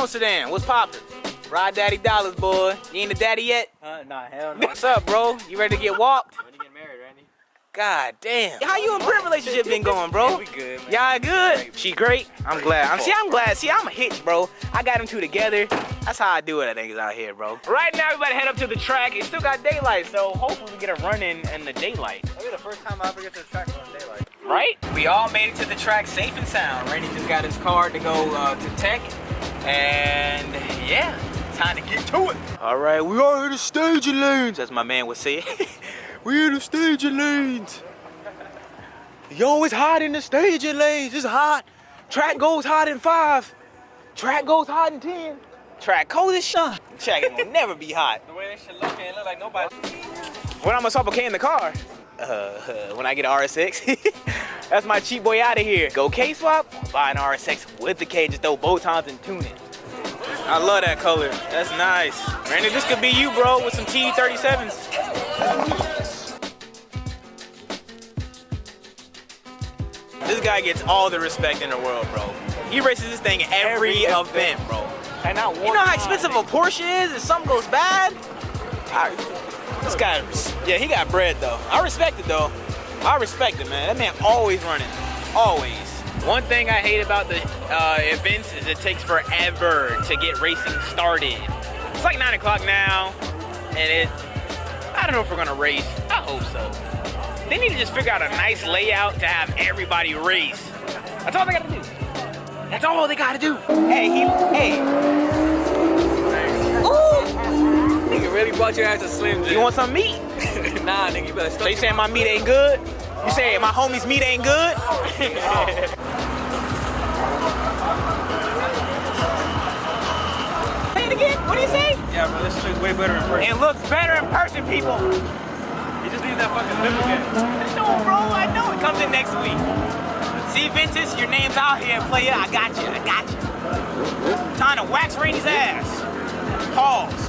sedan. What's poppin'? Ride Daddy Dollars, boy. You ain't a daddy yet? Nah, hell no. What's up, bro? You ready to get walked? When you get married, Randy? God damn. How you and Brent relationship been going, bro? Yeah, we good, man. Y'all good? She great? I'm glad. I'm glad. See, I'm a hitch, bro. I got them two together. That's how I do it, I think, is out here, bro. Right now, we about to head up to the track. It still got daylight, so hopefully we get a run in the daylight. That'll be the first time I ever get to the track on daylight. Right? We all made it to the track safe and sound. Randy just got his card to go to tech. And yeah, time to get to it. All right, we are in the staging lanes, as my man would say. We in the staging lanes. Yo, it's hot in the staging lanes. It's hot. Track goes hot in 5. Track goes hot in 10. Track cold as shit. Track will never be hot. The way that shit look, it look like nobody. When I'm gonna swap a K in the car? When I get an RS6. That's my cheap boy out of here. Go K-swap, buy an RS6 with the K, just throw both times and tune it. I love that color. That's nice. Randy, this could be you, bro, with some T37s. This guy gets all the respect in the world, bro. He races this thing every event, bro. And not one. You know how expensive a Porsche is if something goes bad? This guy, yeah, he got bread though. I respect it though. I respect it, man. That man always running, always. One thing I hate about the events is it takes forever to get racing started. It's like 9 o'clock now, and I don't know if we're gonna race. I hope so. They need to just figure out a nice layout to have everybody race. That's all they gotta do. That's all they gotta do. Hey. Nigga really brought your ass to Slim Jim. You want some meat? Nah, nigga, you better stop. So you saying my meat ain't good? You saying my homie's meat ain't good? Say it again. What do you say? Yeah, bro, this looks way better in person. It looks better in person, people. You just need that fucking lip again. I know, bro. I know. It comes in next week. See, Ventus, your name's out here, player. I got you. Time to wax Randy's ass. Pause.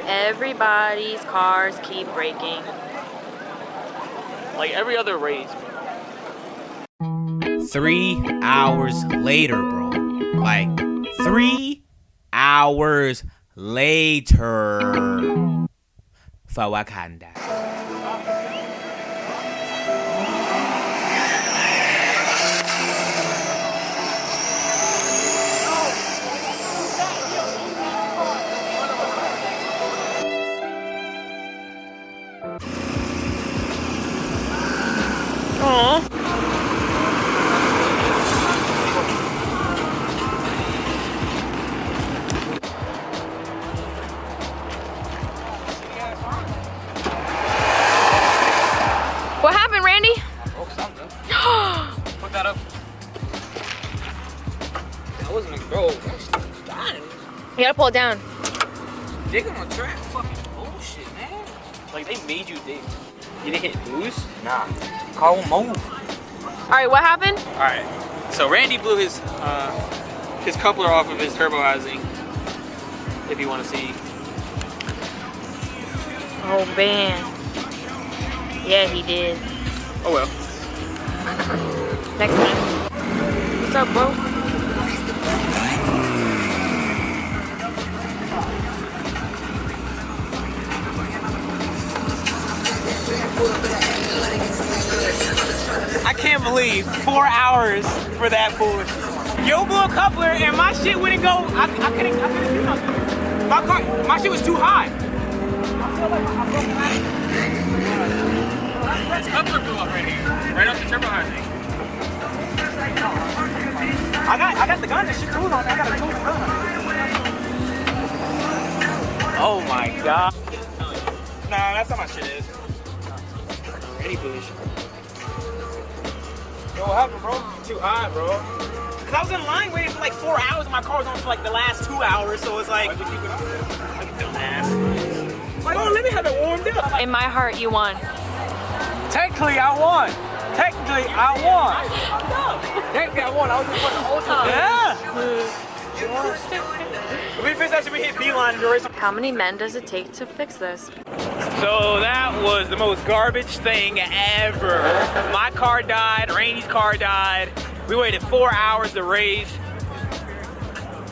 Everybody's cars keep breaking. Like every other race. 3 hours later, bro. Like 3 hours later. For Wakanda. What happened, Randy? I broke something. Put that up. That wasn't a bro. You gotta pull it down. Digging on track, fucking bullshit, man. Like they made you dig. You didn't hit boost? Nah. Car won't move. All right, what happened? All right. So Randy blew his coupler off of his turbo housing. If you want to see. Oh man. Yeah, he did. Oh well. Next time. What's up, bro? I can't believe 4 hours for that bullshit. Yo blew a coupler and my shit wouldn't go. I couldn't do nothing. My shit was too high. I feel like I broke my This coupler blew up right here. Right off the turbo housing. I got the gun. That shit cool on. I got a cool gun. Oh my god. Nah, that's how my shit is. Any bullshit. Yo, what happened, bro? Too high, bro. Cause I was in line waiting for like 4 hours and my car was on for like the last 2 hours, so it's like. Why'd you keep it up? Like a dumbass. Bro, let me have it warmed up. In my heart, you won. Technically, I won. Technically, I won. Technically, I won. I was in front the whole time. Yeah. When we fix that shit, we hit beeline and erase. How many men does it take to fix this? So that was the most garbage thing ever. My car died, Randy's car died. We waited 4 hours to race.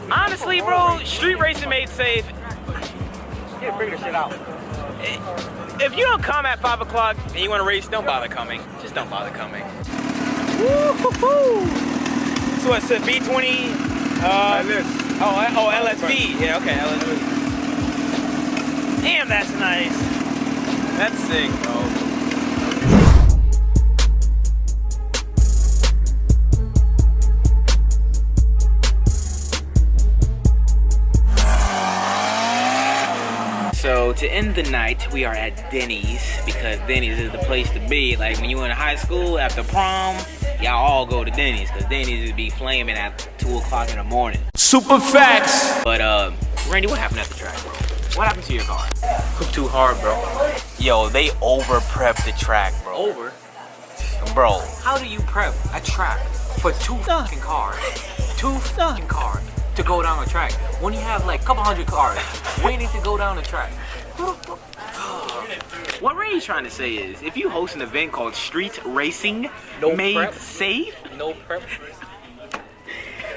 Honestly, bro, street racing made safe. You gotta figure this shit out. If you don't come at 5 o'clock and you want to race, don't bother coming. Just don't bother coming. Woo-hoo-hoo. So what's the B20? LSV. Yeah, okay, LSV. Damn, that's nice. That's sick, bro. So to end the night, we are at Denny's because Denny's is the place to be. Like when you were in high school after prom, y'all all go to Denny's because Denny's would be flaming at 2 o'clock in the morning. Super facts. But Randy, what happened at the track, bro? What happened to your car? Cooked too hard, bro. Yo, they over prepped the track, bro. Over? Bro, How do you prep a track for 2 fucking cars? 2 fucking cars to go down a track when you have like a couple hundred cars waiting to go down the track? Who the fuck? what Randy's trying to say is, if you host an event called Street Racing No Made prep. Safe, No prep.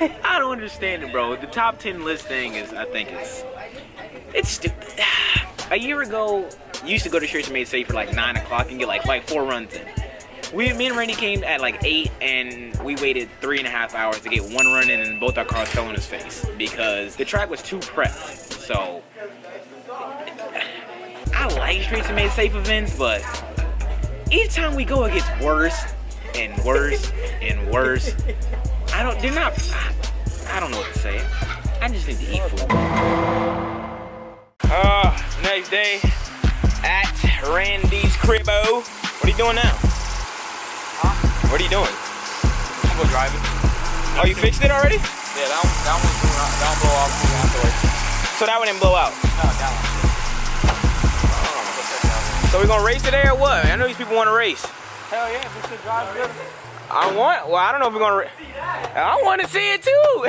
I don't understand it, bro. The top 10 list thing is, I think it's stupid. A year ago, you used to go to Street Racing Made Safe for like 9 o'clock and get like 4 runs in. Me and Randy came at like 8 and we waited 3.5 hours to get 1 run in and both our cars fell on his face because the track was too prepped. So I like Street Racing Made Safe events, but each time we go it gets worse and worse and worse. I don't know what to say. I just need to eat food. Next day at Randy's cribbo. What are you doing now? What are you doing? I'm gonna drive it. Oh, you fixed it already? Yeah, that one blow off afterwards. So that one didn't blow out. No, that one. So we gonna race today or what? I know these people want to race. Hell yeah, we should drive good. I don't know if we're gonna. I want to see it too.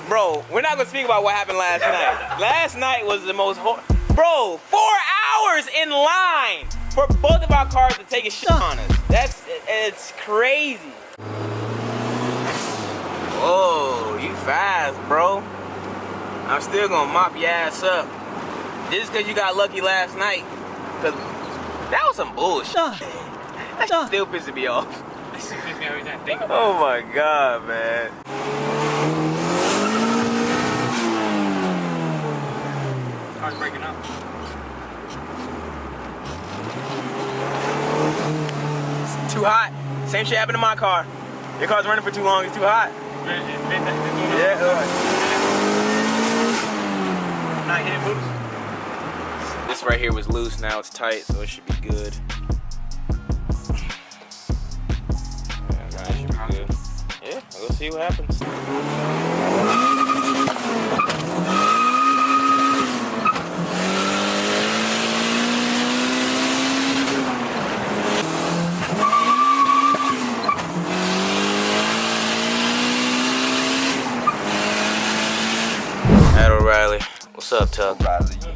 Bro, we're not gonna speak about what happened last night. Last night was the most. Bro, 4 hours in line for both of our cars to take a shit on us. It's crazy. Whoa, you fast, bro. I'm still gonna mop your ass up. Just because you got lucky last night. Cause that was some bullshit. That shit still pissing me off. That shit pisses me every time I think about Oh my god, man. it. Car's breaking up. It's too hot. Same shit happened to my car. Your car's running for too long, it's too hot. Yeah. Not hitting loose. This right here was loose, now it's tight, so it should be good. Yeah, that should be good. Yeah, we'll see what happens. Ed O'Reilly. What's up, Tuck?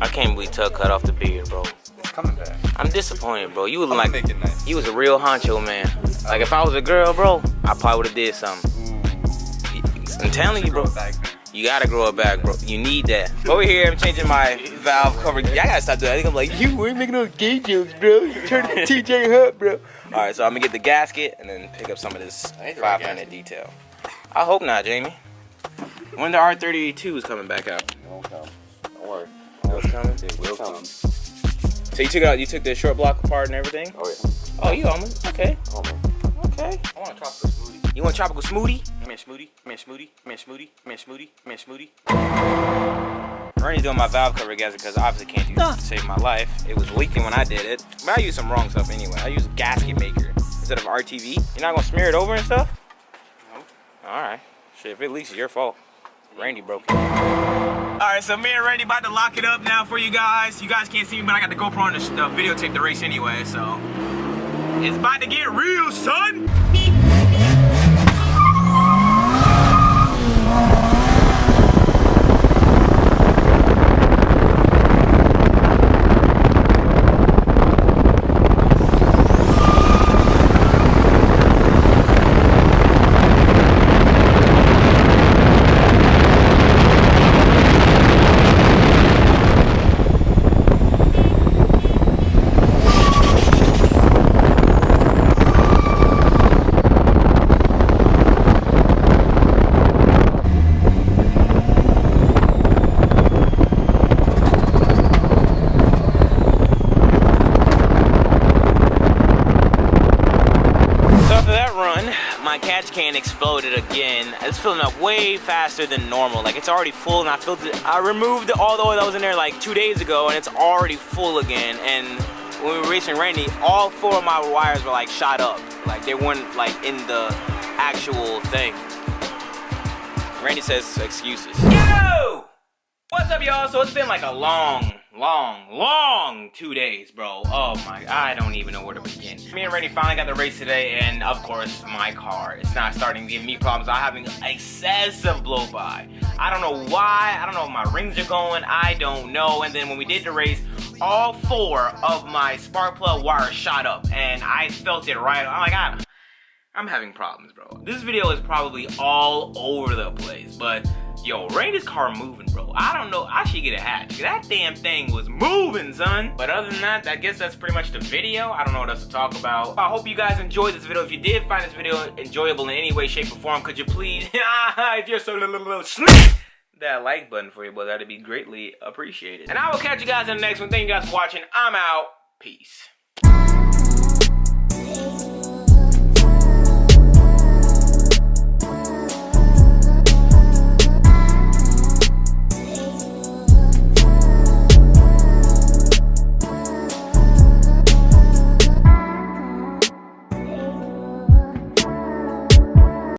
I can't believe Tuck cut off the beard, bro. It's coming back. I'm disappointed, bro. You was I'm like, gonna make it nice. you was a real honcho, man. Like if I was a girl, bro, I probably would have did something. I'm telling you, bro. You gotta grow it back, bro. You need that. Over here, I'm changing my valve cover. Yeah, I gotta stop doing that. I think I'm like, you ain't making no gay jokes, bro. You turn to TJ Hut, bro. All right, so I'm gonna get the gasket and then pick up some of this 500 detail. I hope not, Jamie. When the R32 is coming back out. It won't come. Don't worry. What's coming? It will come. So you took it out. You took the short block apart and everything. Oh yeah. Oh, you almost okay. Oh man. Okay. I want a tropical smoothie. You want a tropical smoothie? Come here, smoothie. Come here, smoothie. Come here, smoothie. Come here, smoothie. Come here, smoothie. Ernie's doing my valve cover gasket because I obviously can't do this to save my life. It was leaking when I did it. But I used some wrong stuff anyway. I used a gasket maker instead of RTV. You're not gonna smear it over and stuff? No. Alright. Shit, if it leaks, it's your fault. Randy broke it. Alright, so me and Randy about to lock it up now for you guys. You guys can't see me, but I got the GoPro on the videotape the race anyway, so it's about to get real, son! My catch can exploded again. It's filling up way faster than normal. Like, it's already full, and I removed all the oil that was in there like 2 days ago, and it's already full again. And when we were racing Randy, all 4 of my wires were like shot up. Like, they weren't like in the actual thing. Randy says excuses. Yo! What's up, y'all? So it's been like a long 2 days, bro. Oh my, I don't even know where to begin. Me and Randy finally got the race today, and of course, my car, it's not starting to give me problems. I'm having excessive blow by. I don't know why. I don't know if my rings are going. I don't know. And then when we did the race, all 4 of my spark plug wires shot up, and I felt it right. I'm like, I'm having problems, bro. This video is probably all over the place, but yo, Randy's car moving, bro. I don't know. I should get a hat. That damn thing was moving, son. But other than that, I guess that's pretty much the video. I don't know what else to talk about. I hope you guys enjoyed this video. If you did find this video enjoyable in any way, shape, or form, could you please, if you're so little smack that like button for you, but that'd be greatly appreciated. And I will catch you guys in the next one. Thank you guys for watching. I'm out. Peace.